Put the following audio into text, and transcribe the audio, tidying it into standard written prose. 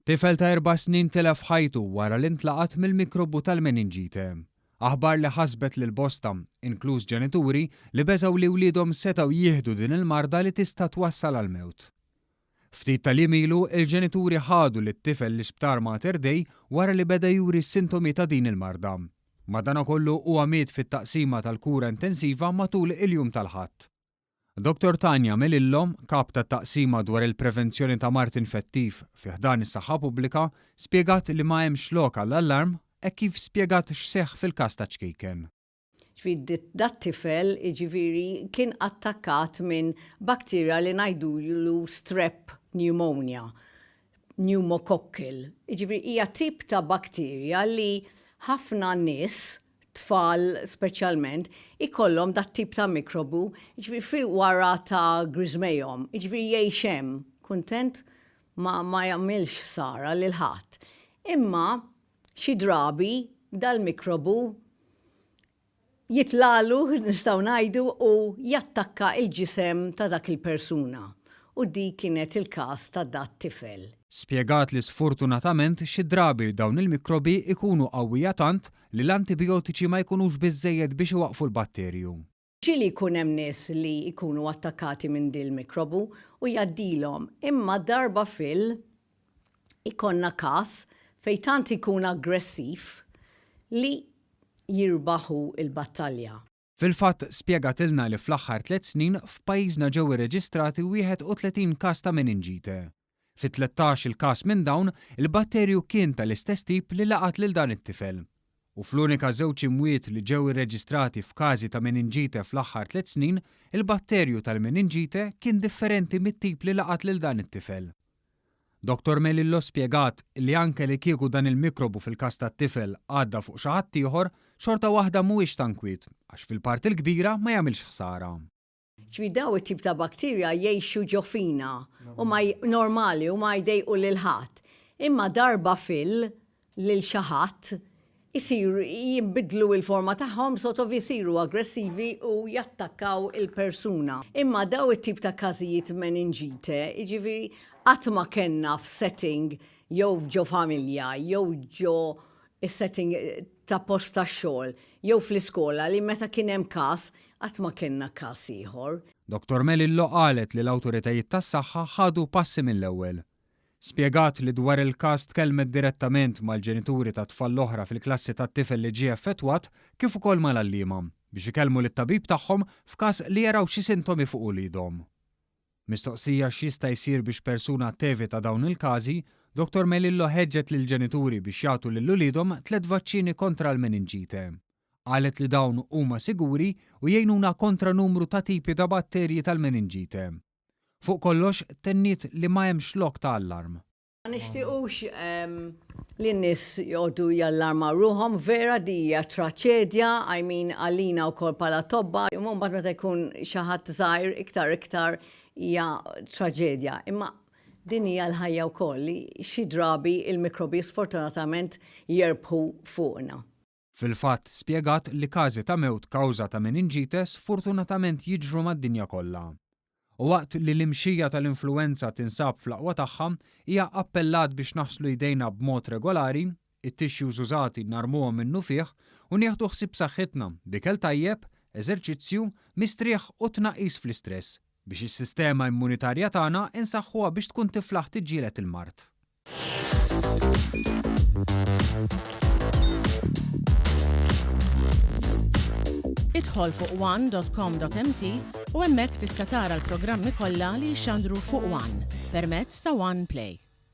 Tifel ta' 4 snin tilef ħajtu wara li ntlaqat mill-mikrobu tal-meninġite. Aħbar li ħasbet lil bosta, inkluż ġenituri, li beżgħu li wliedhom setgħu jieħdu din il-marda li tista' twassal għal mewt. Ftit tal-jiem ilu il-ġenituri ħadu lit-tifel l-isptar Mater Dei wara li beda juri s-sintomi ta' din il-marda. Madankollu huwa miet fit-taqsima tal-kura intensiva matul il-jum tal-ħadd. Dr. Tanja Melillo, kap tat-taqsima dwar il-prevenzjoni ta' mart infettiv fi ħdan is-saħħa pubblika, spjegat li ma hemmx lok għall-allarm e kif spjegat x'seħħ fil-każ ta' ċkejken. Dat tifel ġifieri kien attakkat minn bakterja li ngħidulu strep pneumonia, pneumococcal. Ġifieri hija tip ta' bakterja li ħafna nies tfal speċjalment ikollhom dat tip ta' mikrobu, ġifieri fi wara ta' griżmejhom, ġifieri jgħix hemm, kuntent ma jagħmilx sara lil ħadd. Imma xi drabi dal-mikrobu jitlalu nistgħu ngħidu u jattakka il-ġisem ta' dak il-persuna. U di kienet il-każ ta' dat tifel. Spjegat li sfortunatament xi drabi dawn il-mikrobi ikunu qawwija tant li l-antibiotiċi ma jkunux biżżejjed biex iwaqfu l-batterju. Ġieli jkun hemm nies li jkunu attakkati minn din il-mikrobu u jgħaddilhom, imma darba ikonna każ fejn tant ikun aggressiv li jirbaħu il-battalja. Fil-fatt spjegatilna li fl-aħħar 3 snin f'pajjiżna ġew irreġistrati 31 każ ta' meninġite. Fi 13 il-każ minn dawn, il-batterju kien tal-istess tip li laqat lil dan it-tifel. U fl-unika żewġ imwiet li ġew irreġistrati f'każi ta' meninġite fl-aħħar 3 snin, il-batterju tal-meninġite kien differenti mit-tip li laqat lil dan it-tifel. Dr. Melillo spjegat li anke li kieku dan il-mikrobu fil-każ tat-tifel għadda fuq xi ħadd ieħor, xorta waħda mhuwiex tankwiet, għax fil-parti l-kbira ma jagħmilx ħsara. Ġifieri daw it-tip ta' bakterja jgħixu ġofina u ma normali u ma jdejqu lil ħadd. Imma darba lil xi ħadd isiru jinbidlu il-forma tagħhom sotov isiru aggressivi u jattakkaw il-persuna. Imma daw it-tip ta' każijiet meninġite, jiġifieri qatt ma kellna f'setting jew ġo familja, jew ġo is-setting ta' post tax-xogħol, jew fl-iskola li meta kien hemm każ qatt ma kellna każ ieħor. Dr. Melillo qalet li l-awtoritajiet tas-saħħa ħadu passi mill-ewwel. Spjegat li dwar il-każ tkellmet direttament mal-ġenituri ta' tfal l-oħra fil-klassi tat-tifel li ġie effettwat kif ukoll mal-għalliema biex ikellmu lit-tabib tagħhom f'każ li jaraw xi sintomi fuq ulidhom. Mistoqsija x'jista' jsir biex persuna tevita dawn il-każi, Dr. Melillo ħeġġet lil ġenituri biex jagħtu lil uliedhom 3 vaċċini kontra l-meninġite. Qalet li dawn huma siguri u jgħinuna kontra numru ta' tipi ta' batterji tal-meninġite. Fuq kollox tenniet li ma hemmx lok ta' allarm. Ma nixtiequx li n-nies jgħodu jallarma ruhom, vera di hija traċedja, għalina wkoll bħala tobba, mbagħad meta jkun xi ħadd żgħir iktar hija traġedja. Imma din hija l-ħajja wkoll li xi drabi il-mikrobi sfortunatament jerbħu fuqna. Fil-fatt spjegat li każi ta' mewt kawża ta' meninġite sfortunatament jiġru mad-dinja kollha. U waqt li l-imxija tal-influenza tinsab fl-aqwa tagħha, hija appellat biex naħslu jdejna b'mod regolari, it-tixjuż użati narmuhom minnu fih u nieħdu ħsieb saħħitna b'ikel tajjeb, eżerċizzju, mistrieħ u tnaqqis fl-istress biex is-sistema immunitarja tagħna insaħħuha biex tkun tiflaħ tiġġieled il-mart. Idħol fuq one.com.mt u hemmhekk tista' tara l-programmi kollha li jxandru fuq One permezz ta' One Play.